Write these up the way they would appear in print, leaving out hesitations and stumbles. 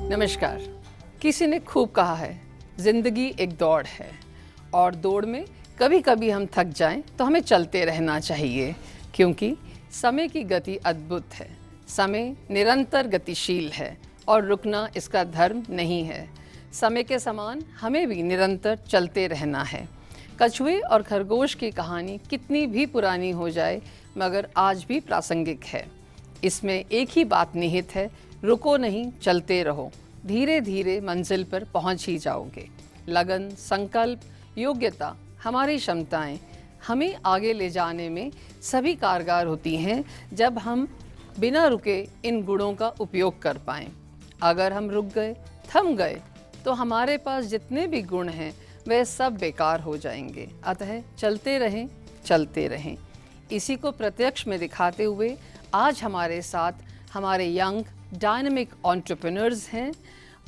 नमस्कार। किसी ने खूब कहा है, जिंदगी एक दौड़ है और दौड़ में कभी कभी हम थक जाएं तो हमें चलते रहना चाहिए, क्योंकि समय की गति अद्भुत है। समय निरंतर गतिशील है और रुकना इसका धर्म नहीं है। समय के समान हमें भी निरंतर चलते रहना है। कछुए और खरगोश की कहानी कितनी भी पुरानी हो जाए मगर आज भी प्रासंगिक है। इसमें एक ही बात निहित है, रुको नहीं, चलते रहो। धीरे धीरे मंजिल पर पहुंच ही जाओगे। लगन, संकल्प, योग्यता, हमारी क्षमताएं हमें आगे ले जाने में सभी कारगर होती हैं जब हम बिना रुके इन गुणों का उपयोग कर पाएं। अगर हम रुक गए, थम गए तो हमारे पास जितने भी गुण हैं वह सब बेकार हो जाएंगे। अतः चलते रहें, चलते रहें। इसी को प्रत्यक्ष में दिखाते हुए आज हमारे साथ हमारे यंग डायनामिक एंटरप्रेन्योर्स हैं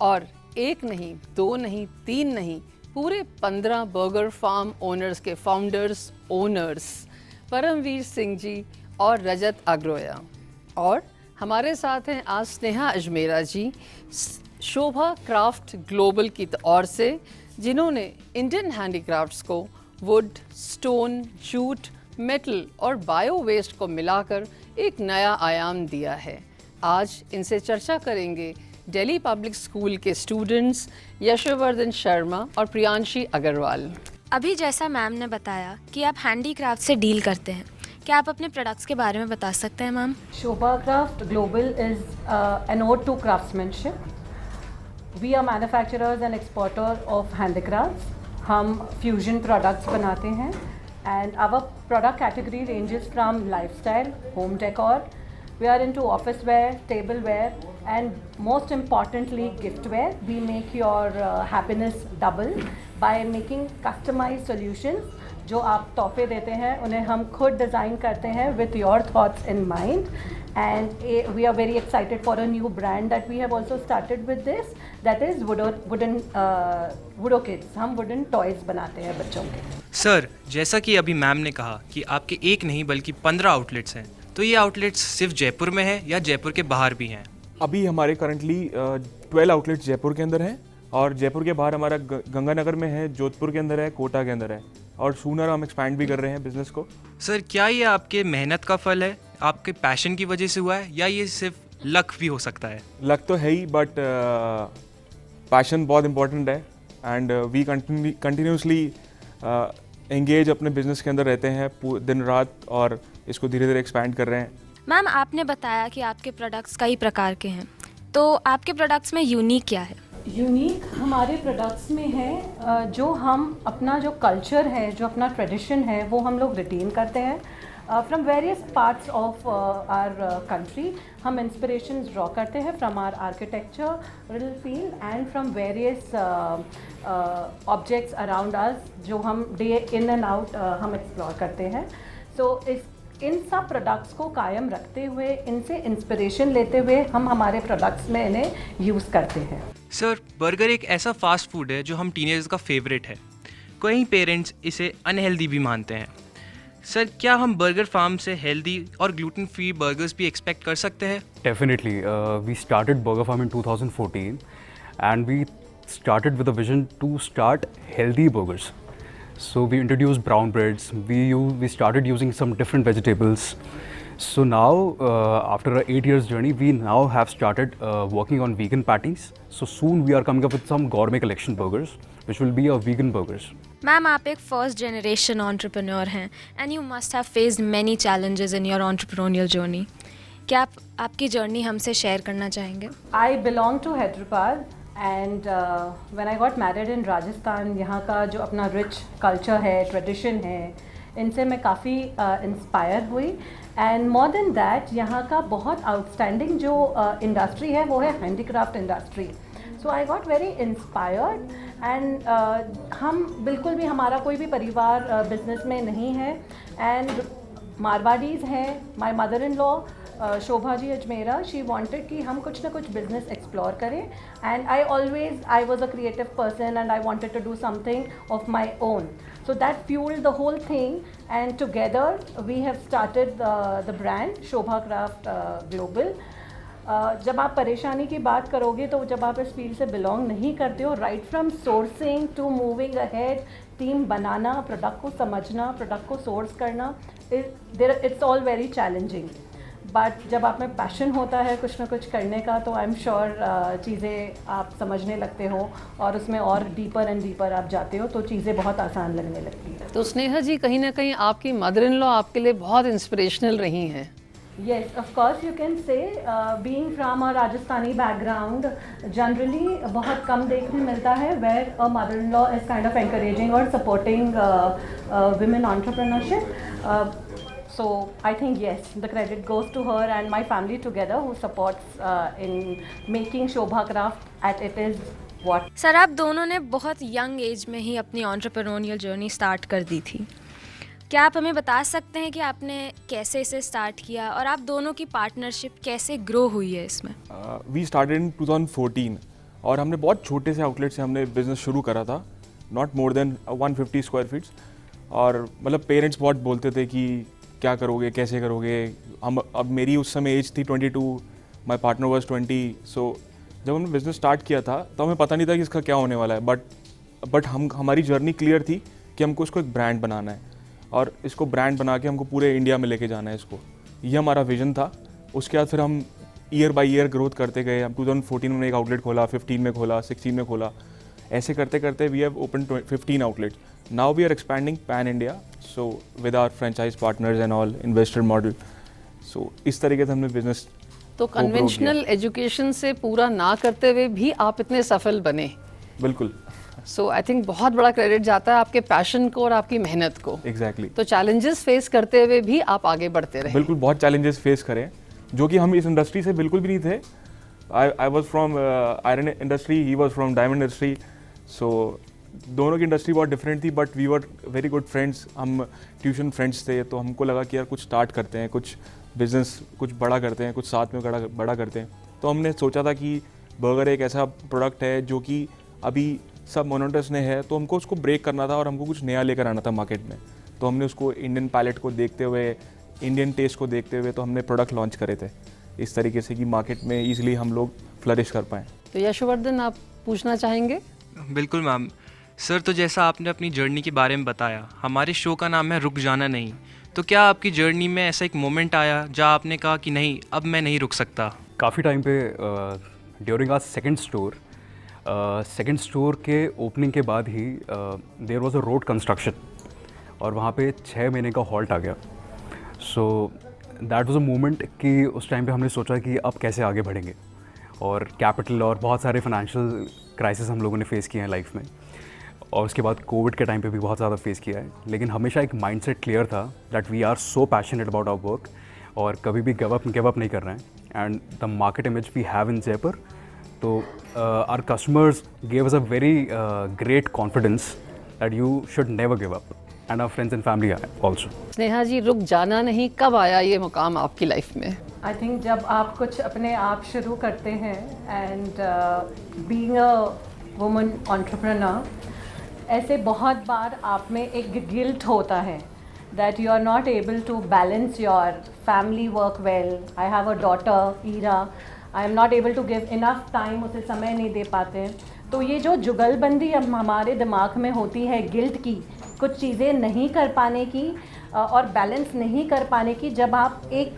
और एक नहीं, दो नहीं, तीन नहीं, पूरे 15 बर्गर फार्म ओनर्स के फाउंडर्स ओनर्स परमवीर सिंह जी और रजत अग्रोया। और हमारे साथ हैं आज स्नेहा अजमेरा जी, शोभा क्राफ्ट ग्लोबल की ओर से, जिन्होंने इंडियन हैंडीक्राफ्ट्स को वुड, स्टोन, जूट, मेटल और बायो वेस्ट को मिलाकर एक नया आयाम दिया है। आज इनसे चर्चा करेंगे दिल्ली पब्लिक स्कूल के स्टूडेंट्स यशोवर्धन शर्मा और प्रियांशी अग्रवाल। अभी जैसा मैम ने बताया कि आप हैंडीक्राफ्ट से डील करते हैं, क्या आप अपने प्रोडक्ट्स के बारे में बता सकते हैं ma'am? Shobha Craft Global is an ode to craftsmanship. We are manufacturers and exporter of handicrafts. हम fusion products बनाते हैं and our product category ranges from lifestyle, home decor. We are into office wear, tableware, and most importantly giftware. We make your happiness double by making customized solutions. जो आप तोहफे देते हैं उन्हें हम खुद डिज़ाइन करते हैं with your thoughts in mind. And we are very excited for a new brand that we have also started with this, that is Woodo Kids. हम wooden toys बनाते हैं बच्चों के। सर, जैसा कि अभी मैम ने कहा कि आपके एक नहीं बल्कि 15 आउटलेट्स हैं, तो ये आउटलेट्स सिर्फ जयपुर में है या जयपुर के बाहर भी हैं? अभी हमारे करंटली 12 आउटलेट्स जयपुर के अंदर हैं और जयपुर के बाहर हमारा गंगानगर में है, जोधपुर के अंदर है, कोटा के अंदर है और सूनर हम एक्सपैंड भी कर रहे हैं बिजनेस को। सर, क्या ये आपके मेहनत का फल है, आपके पैशन की वजह से हुआ है, या ये सिर्फ लक भी हो सकता है? लक तो है ही, बट पैशन बहुत इंपॉर्टेंट है एंड वी कंटिन्यूसली एंगेज अपने बिजनेस के अंदर रहते हैं दिन रात और इसको धीरे धीरे एक्सपैंड कर रहे हैं। मैम, आपने बताया कि आपके प्रोडक्ट्स कई प्रकार के हैं, तो आपके प्रोडक्ट्स में यूनिक क्या है? यूनिक हमारे प्रोडक्ट्स में है जो हम अपना जो कल्चर है, जो अपना ट्रेडिशन है, वो हम लोग रिटेन करते हैं। From various parts of our country हम इंस्पिरेशन ड्रॉ करते हैं from our architectural field and from various objects around us, जो हम डे इन एंड आउट हम एक्सप्लोर करते हैं। सो इन सब प्रोडक्ट्स को कायम रखते हुए, इनसे इंस्पिरेशन लेते हुए हम हमारे प्रोडक्ट्स में इन्हें यूज़ करते हैं। सर, बर्गर एक ऐसा फास्ट फूड है जो हम टीनेजर्स का फेवरेट है। कई पेरेंट्स इसे अनहेल्दी भी मानते हैं। सर, क्या हम बर्गर फार्म से हेल्दी और ग्लूटेन फ्री बर्गर्स भी एक्सपेक्ट कर सकते हैं? Definitely. We started Burger Farm in 2014 and we started with a vision to start healthy burgers. So we introduced brown breads, we started using some different vegetables. So now, after an 8 years journey, we now have started working on vegan patties. So soon we are coming up with some gourmet collection burgers, which will be a vegan burgers. Ma'am, आप एक first generation entrepreneur हैं and you must have faced many challenges in your entrepreneurial journey. क्या आप आपकी journey हमसे share करना चाहेंगे? I belong to Hyderabad and when I got married in Rajasthan, यहाँ का जो अपना रिच कल्चर है, ट्रेडिशन है, इनसे मैं काफ़ी इंस्पायर हुई। एंड मोर देन दैट, यहाँ का बहुत आउटस्टैंडिंग जो इंडस्ट्री है वो है handicraft industry. So I got very inspired and हम बिल्कुल भी, हमारा कोई भी परिवार बिजनेस में नहीं है एंड मारवाड़ीज़ हैं। My mother in law Shobha ji Ajmera, she wanted कि हम कुछ ना कुछ बिजनेस एक्सप्लोर करें and I was a creative person and I wanted to do something of my own. So that fueled the whole thing, and together we have started the brand Shobha Craft Global. जब आप परेशानी की बात करोगे तो जब आप इस फील्ड से बिलोंग नहीं करते हो, right from sourcing to moving ahead, team बनाना, प्रोडक्ट को समझना, प्रोडक्ट को सोर्स करना, it's all very challenging. But जब आप में पैशन होता है कुछ ना कुछ करने का, तो आई एम श्योर चीज़ें आप समझने लगते हो और उसमें और डीपर एंड डीपर आप जाते हो तो चीज़ें बहुत आसान लगने लगती हैं। तो स्नेहा जी, कहीं ना कहीं आपकी मदर इन लॉ आपके लिए बहुत इंस्पिरेशनल रही हैं। Yes, of course you can say, being from a Rajasthani background, generally बहुत कम देखने मिलता है where a mother-in-law is kind of encouraging or supporting women entrepreneurship. So I think yes, the credit goes to her and my family together who supports in making Shobha Craft at it is what. Sir, आप दोनों ने बहुत young age में ही अपनी entrepreneurial journey start कर दी थी। क्या आप हमें बता सकते हैं कि आपने कैसे इसे स्टार्ट किया और आप दोनों की पार्टनरशिप कैसे ग्रो हुई है इसमें? वी स्टार्टेड इन 2014 और हमने बहुत छोटे से आउटलेट से हमने बिज़नेस शुरू करा था, not more than 150 square feets. और मतलब पेरेंट्स बहुत बोलते थे कि क्या करोगे, कैसे करोगे। अब मेरी उस समय एज थी 22, माई पार्टनर वॉज 20। सो जब हमने बिज़नेस स्टार्ट किया था तो हमें पता नहीं था कि इसका क्या होने वाला है, बट हमारी जर्नी क्लियर थी कि हमको इसको एक ब्रांड बनाना है और इसको ब्रांड बना के हमको पूरे इंडिया में लेके जाना है इसको। ये हमारा विजन था। उसके बाद फिर हम ईयर बाय ईयर ग्रोथ करते गए। हम 2014 में एक आउटलेट खोला, 15 में खोला, 16 में खोला। ऐसे करते करते we have open 15 outlets. Now we are expanding pan India, so with our franchise partners and all investor model. So इस तरीके से हमने बिजनेस तो कन्वेंशनल एजुकेशन से पूरा ना करते हुए भी आप इतने सफल बने। बिल्कुल। सो आई थिंक बहुत बड़ा क्रेडिट जाता है आपके पैशन को और आपकी मेहनत को। एग्जैक्टली। तो चैलेंजेस फेस करते हुए भी आप आगे बढ़ते रहे। बिल्कुल, बहुत चैलेंजेस फेस करें जो कि हम इस इंडस्ट्री से बिल्कुल भी नहीं थे। I was from iron industry, he was from diamond industry. So दोनों की इंडस्ट्री बहुत डिफरेंट थी, but we were very good friends. हम ट्यूशन फ्रेंड्स थे, तो हमको लगा कि यार कुछ स्टार्ट करते हैं, कुछ बिजनेस कुछ बड़ा करते हैं, कुछ साथ में बड़ा करते हैं। तो हमने सोचा था कि बर्गर एक ऐसा प्रोडक्ट है जो कि अभी सब मोनोटस ने है, तो हमको उसको ब्रेक करना था और हमको कुछ नया लेकर आना था मार्केट में। तो हमने उसको इंडियन पैलेट को देखते हुए, इंडियन टेस्ट को देखते हुए तो हमने प्रोडक्ट लॉन्च करे थे इस तरीके से कि मार्केट में ईजिली हम लोग फ्लरिश कर पाएँ। तो यशवर्धन, आप पूछना चाहेंगे? बिल्कुल मैम। सर, तो जैसा आपने अपनी जर्नी के बारे में बताया, हमारे शो का नाम है रुक जाना नहीं। तो क्या आपकी जर्नी में ऐसा एक मोमेंट आया जहाँ आपने कहा कि नहीं, अब मैं नहीं रुक सकता? काफ़ी टाइम पे ड्यूरिंग आवर सेकंड स्टोर के ओपनिंग के बाद ही there was a road construction और वहाँ पे 6 महीने का हॉल्ट आ गया। So that was a moment कि उस टाइम पे हमने सोचा कि अब कैसे आगे बढ़ेंगे, और कैपिटल और बहुत सारे फाइनेंशियल क्राइसिस हम लोगों ने फेस किए हैं लाइफ में, और उसके बाद कोविड के टाइम पे भी बहुत ज़्यादा फेस किया है। लेकिन हमेशा एक माइंडसेट क्लियर था that we are so passionate about our work और कभी भी गिव अप नहीं कर रहे हैं। And the market image we have in Jaipur, तो our customers gave us a very great confidence that you should never give up, and our friends and family also. Sneha ji, रुक जाना नहीं कब आया ये मुकाम आपकी लाइफ में? आई थिंक जब आप कुछ अपने आप शुरू करते हैं and being a woman entrepreneur, ऐसे बहुत बार आप में एक गिल्ट होता है that you are not able to balance your family work well. I have a daughter, Ira. I am not able to give enough time, उसे समय नहीं दे पाते। तो ये जो जुगलबंदी अब हमारे दिमाग में होती है गिल्ट की, कुछ चीज़ें नहीं कर पाने की और बैलेंस नहीं कर पाने की, जब आप एक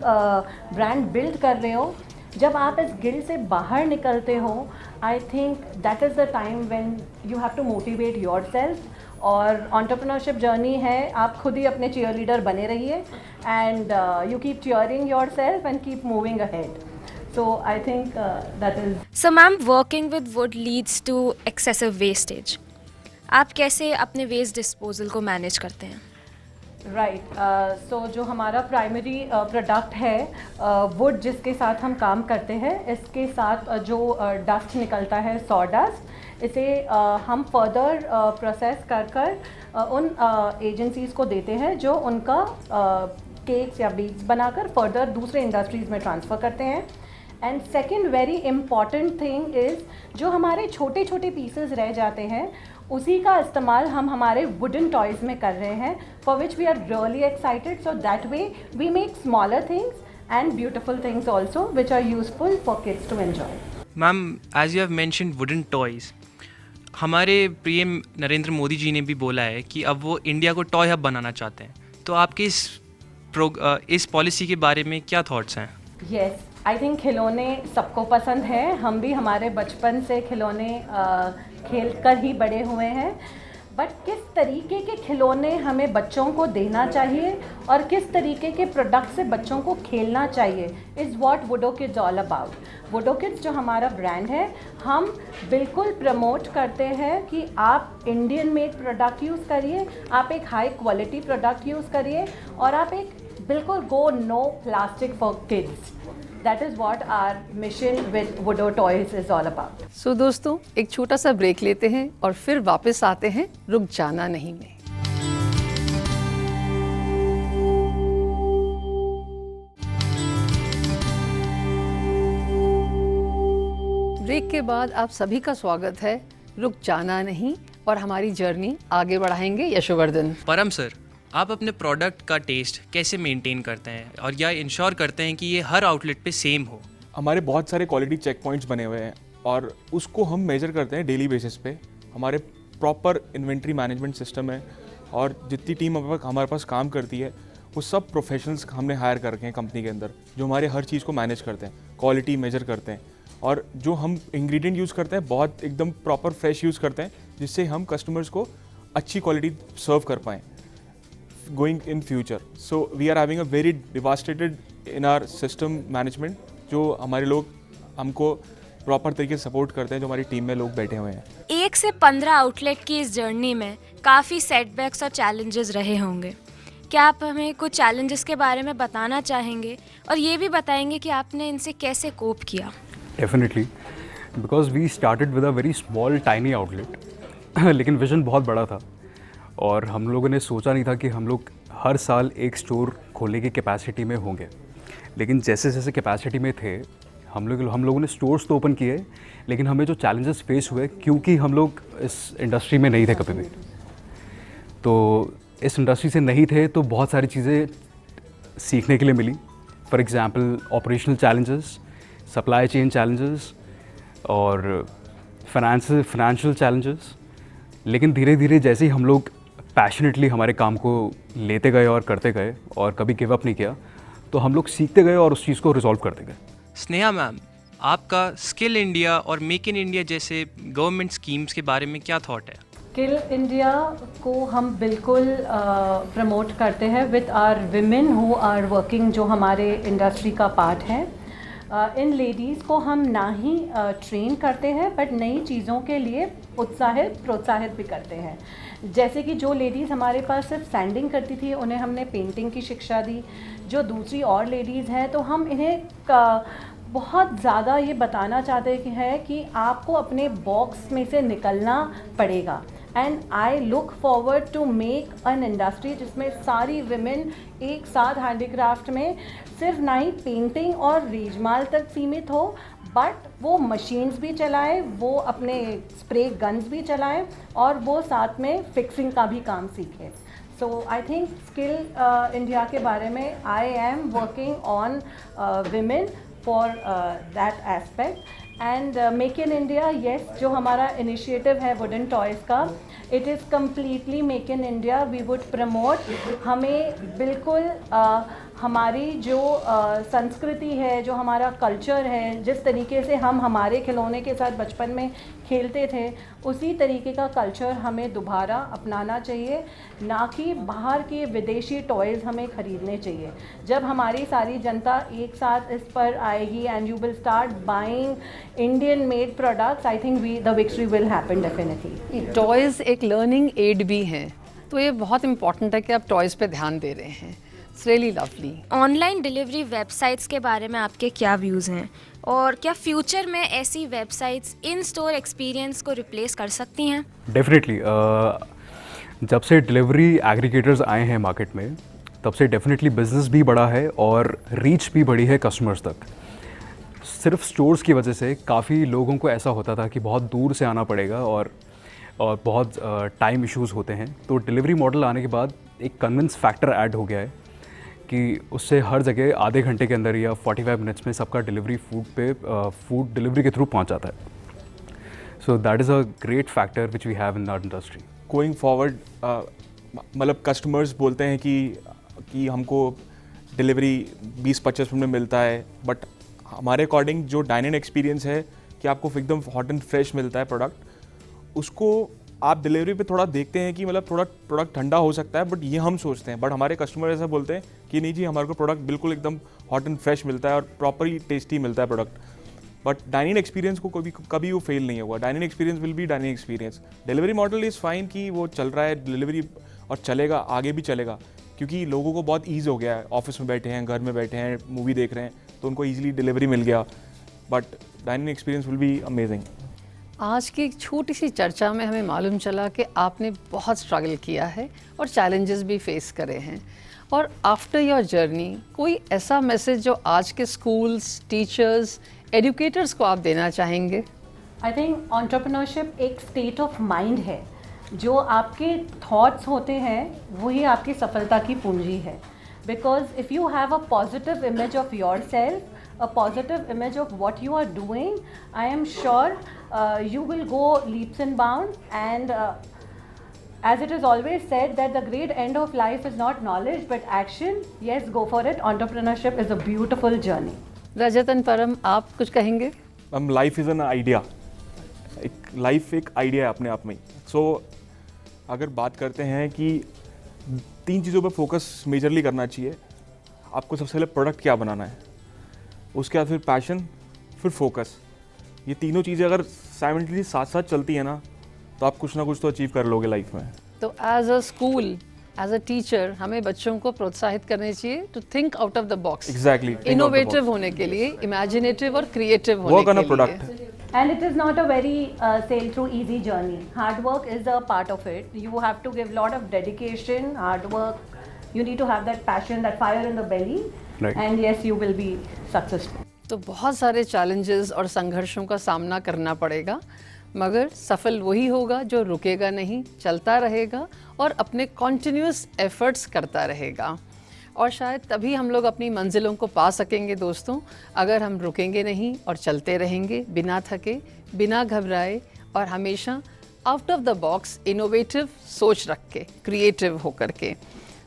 ब्रांड बिल्ड कर रहे हो, जब आप इस गिल्ट से बाहर निकलते हो, I think that is the time when you have to motivate yourself. और एंटरप्रेन्योरशिप जर्नी है, आप खुद ही अपने चीयर लीडर बने रहिए and you keep cheering yourself and keep moving ahead. So I think that is. So ma'am, working with wood leads to excessive wastage. आप कैसे अपने वेस्ट डिस्पोजल को मैनेज करते हैं? राइट, सो जो हमारा प्राइमरी प्रोडक्ट है वुड जिसके साथ हम काम करते हैं, इसके साथ जो डस्ट निकलता है, सॉ डस्ट, इसे हम फर्दर प्रोसेस कर उन एजेंसीज़ को देते हैं जो उनका केक्स या बीड्स बनाकर फर्दर दूसरे इंडस्ट्रीज़ में ट्रांसफ़र करते हैं। And second very important thing is, जो हमारे छोटे छोटे पीसेस रह जाते हैं, उसी का इस्तेमाल हम हमारे वुडन टॉयज़ में कर रहे हैं, for which we are really excited. So that way we make smaller things and beautiful things also which are useful for kids to enjoy. Ma'am, as you have mentioned wooden toys, हमारे प्रिय नरेंद्र मोदी जी ने भी बोला है कि अब वो India को टॉय हब बनाना चाहते हैं, तो आपके इस पॉलिसी के बारे में क्या थॉट्स हैं? Yes, I think खिलौने सबको पसंद है. हम भी हमारे बचपन से खिलौने खेल कर ही बड़े हुए हैं. बट किस तरीके के खिलौने हमें बच्चों को देना चाहिए और किस तरीके के प्रोडक्ट से बच्चों को खेलना चाहिए is what Woodo kids all about. Woodo kids जो हमारा ब्रांड है, हम बिल्कुल प्रमोट करते हैं कि आप इंडियन मेड प्रोडक्ट यूज़ करिए, आप एक हाई क्वालिटी प्रोडक्ट यूज़ करिए और आप एक बिल्कुल go no plastic for kids. That is what our mission with Woodo Toys is all about. सो दोस्तों, एक छोटा सा ब्रेक लेते हैं और फिर वापस आते हैं रुक जाना नहीं में. ब्रेक के बाद आप सभी का स्वागत है रुक जाना नहीं, और हमारी जर्नी आगे बढ़ाएंगे यशोवर्धन. परम सर, आप अपने प्रोडक्ट का टेस्ट कैसे मेंटेन करते हैं और या इंश्योर करते हैं कि ये हर आउटलेट पे सेम हो? हमारे बहुत सारे क्वालिटी चेक पॉइंट्स बने हुए हैं और उसको हम मेजर करते हैं डेली बेसिस पे. हमारे प्रॉपर इन्वेंट्री मैनेजमेंट सिस्टम है और जितनी टीम हमारे पास काम करती है वो सब प्रोफेशनल्स हमने हायर करके हैं कंपनी के अंदर, जो हमारे हर चीज़ को मैनेज करते हैं, क्वालिटी मेजर करते हैं और जो हम इंग्रेडिएंट यूज़ करते हैं बहुत एकदम प्रॉपर फ्रेश यूज़ करते हैं, जिससे हम कस्टमर्स को अच्छी क्वालिटी सर्व कर पाएँ going in future. So we are having a very devastated in our system management, जो हमारे लोग हमको प्रॉपर तरीके से सपोर्ट करते हैं, जो हमारी टीम में लोग बैठे हुए हैं. 1 से 15 आउटलेट की इस जर्नी में काफ़ी सेटबैक्स और चैलेंजेस रहे होंगे. क्या आप हमें कुछ चैलेंजेस के बारे में बताना चाहेंगे और ये भी बताएंगे कि आपने इनसे कैसे कोप किया? Definitely, because we started with a very small tiny outlet, लेकिन विजन बहुत बड़ा था और हम लोगों ने सोचा नहीं था कि हम लोग हर साल एक स्टोर खोलने की कैपेसिटी में होंगे. लेकिन जैसे जैसे कैपेसिटी में थे हम लोगों ने स्टोर्स तो ओपन किए, लेकिन हमें जो चैलेंजेस फेस हुए, क्योंकि हम लोग इस इंडस्ट्री में नहीं थे कभी भी, तो इस इंडस्ट्री से नहीं थे, तो बहुत सारी चीज़ें सीखने के लिए मिली. For example operational challenges, supply chain challenges और फाइनेंशियल चैलेंजेस. लेकिन धीरे धीरे जैसे ही हम लोग पैशनेटली हमारे काम को लेते गए और करते गए और कभी गिव अप नहीं किया, तो हम लोग सीखते गए और उस चीज़ को रिजॉल्व करते गए. स्नेहा मैम, आपका स्किल इंडिया और मेक इन इंडिया जैसे गवर्नमेंट स्कीम्स के बारे में क्या थॉट है? स्किल इंडिया को हम बिल्कुल प्रमोट करते हैं with our women who are working, जो हमारे इंडस्ट्री का पार्ट है. इन लेडीज़ को हम ना ही ट्रेन करते हैं बट नई चीज़ों के लिए प्रोत्साहित भी करते हैं. जैसे कि जो लेडीज़ हमारे पास सिर्फ सैंडिंग करती थी, उन्हें हमने पेंटिंग की शिक्षा दी. जो दूसरी और लेडीज़ हैं, तो हम इन्हें बहुत ज़्यादा ये बताना चाहते हैं कि आपको अपने बॉक्स में से निकलना पड़ेगा. And I look forward to make an industry जिसमें सारी विमेन एक साथ हैंडीक्राफ्ट में सिर्फ ना ही पेंटिंग और रेजमाल तक सीमित हो, बट वो मशीन्स भी चलाएं, वो अपने स्प्रे गन्स भी चलाएं और वो साथ में फिक्सिंग का भी काम सीखें. So I think skill India के बारे में I am working on women for that aspect. And make in India, yes, जो हमारा इनिशिएटिव है वुडन टॉयज़ का, it is completely make in India. We would promote, हमें बिल्कुल हमारी जो संस्कृति है, जो हमारा कल्चर है, जिस तरीके से हम हमारे खिलौने के साथ बचपन में खेलते थे, उसी तरीके का कल्चर हमें दोबारा अपनाना चाहिए, ना कि बाहर के विदेशी टॉयज़ हमें ख़रीदने चाहिए. जब हमारी सारी जनता एक साथ इस पर आएगी and you will start buying Indian made products, I think the victory will happen definitely. Toys एक लर्निंग एड भी हैं, तो ये बहुत इंपॉर्टेंट है कि आप टॉयज़ पे ध्यान दे रहे हैं. It's really lovely. Online delivery websites के बारे में आपके क्या व्यूज़ हैं और क्या फ्यूचर में ऐसी वेबसाइट्स इन स्टोर एक्सपीरियंस को रिप्लेस कर सकती हैं? डेफिनेटली, जब से डिलीवरी एग्रीगेटर्स आए हैं मार्केट में, तब से डेफिनेटली बिजनेस भी बढ़ा है और रीच भी बढ़ी है कस्टमर्स तक. सिर्फ स्टोर्स की वजह से काफ़ी लोगों को ऐसा होता था कि बहुत दूर से आना पड़ेगा और बहुत टाइम इश्यूज़ होते हैं. तो डिलीवरी मॉडल आने के बाद एक कन्विंस फैक्टर ऐड हो गया है कि उससे हर जगह आधे घंटे के अंदर या 45 मिनट्स में सबका डिलीवरी फूड डिलीवरी के थ्रू पहुंच जाता है. So that is a great factor which we have in our industry. Going forward मतलब कस्टमर्स बोलते हैं कि हमको डिलीवरी 20-25 मिनट में मिलता है, बट हमारे अकॉर्डिंग जो डाइन-इन एक्सपीरियंस है कि आपको एकदम हॉट एंड फ्रेश मिलता है प्रोडक्ट, उसको आप डिलीवरी पे थोड़ा देखते हैं कि मतलब थोड़ा प्रोडक्ट ठंडा हो सकता है, बट ये हम सोचते हैं, बट हमारे कस्टमर ऐसा बोलते हैं कि नहीं जी, हमारे को प्रोडक्ट बिल्कुल एकदम हॉट एंड फ्रेश मिलता है और प्रॉपरली टेस्टी मिलता है प्रोडक्ट. बट डाइन-इन एक्सपीरियंस को कभी वो फेल नहीं होगा. Dine in experience will be dine in experience. Delivery model is fine कि वो चल रहा है डिलीवरी और चलेगा, आगे भी चलेगा, क्योंकि लोगों को बहुत ईज़ हो गया है. ऑफिस में बैठे हैं, घर में बैठे हैं, मूवी देख रहे हैं, तो उनको ईजिली डिलीवरी मिल गया. But dine in experience will be amazing. आज की एक छोटी सी चर्चा में हमें मालूम चला कि आपने बहुत स्ट्रगल किया है और चैलेंजेस भी फेस करे हैं. और आफ्टर योर जर्नी कोई ऐसा मैसेज जो आज के स्कूल्स, टीचर्स, एजुकेटर्स को आप देना चाहेंगे? आई थिंक एंटरप्रेन्योरशिप एक स्टेट ऑफ माइंड है. जो आपके थॉट्स होते हैं वही आपकी सफलता की पूंजी है. Because if you have a positive image of your self, a positive image of what you are doing, I am sure you will go leaps and bounds. And as it is always said that the great end of life is not knowledge but action. Yes, go for it. Entrepreneurship is a beautiful journey. Rajat and परम, आप कुछ कहेंगे? Life is an idea. Life एक idea है अपने आप में. सो अगर बात करते हैं कि 3 चीज़ों पर फोकस मेजरली करना चाहिए. आपको सबसे पहले प्रोडक्ट क्या बनाना है, उसके बाद फिर पैशन, फिर फोकस. ये तीनों चीज़ें अगर साइमल्टेनियसली साथ साथ चलती है ना, तो आप कुछ ना कुछ तो अचीव कर लोगे लाइफ में. तो as a school, as a teacher, हमें बच्चों को प्रोत्साहित करने चाहिए to think out of the box. Exactly. Innovative होने के लिए, इमेजिनेटिव और क्रिएटिव होने वर्क ऑन अ के प्रोडक्ट. लिए. And it is not a very sail through easy journey. Hard work is a part of it. You have to give lot of dedication, hard work. You need to have that passion, that fire in the belly. Right. And yes, you will be successful. तो बहुत सारे challenges और संघर्षों का सामना करना पड़ेगा, मगर सफल वही होगा जो रुकेगा नहीं, चलता रहेगा और अपने कॉन्टिन्यूस एफर्ट्स करता रहेगा. और शायद तभी हम लोग अपनी मंजिलों को पा सकेंगे दोस्तों, अगर हम रुकेंगे नहीं और चलते रहेंगे बिना थके, बिना घबराए और हमेशा out of the box innovative सोच रख के, क्रिएटिव होकर के.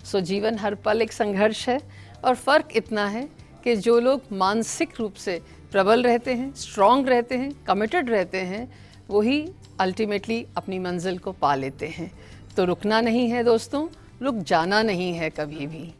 सो जीवन हर पल एक संघर्ष है और फ़र्क इतना है कि जो लोग मानसिक रूप से प्रबल रहते हैं, स्ट्रॉन्ग रहते हैं, कमिटेड रहते हैं, वही अल्टीमेटली अपनी मंजिल को पा लेते हैं. तो रुकना नहीं है दोस्तों, रुक जाना नहीं है कभी भी.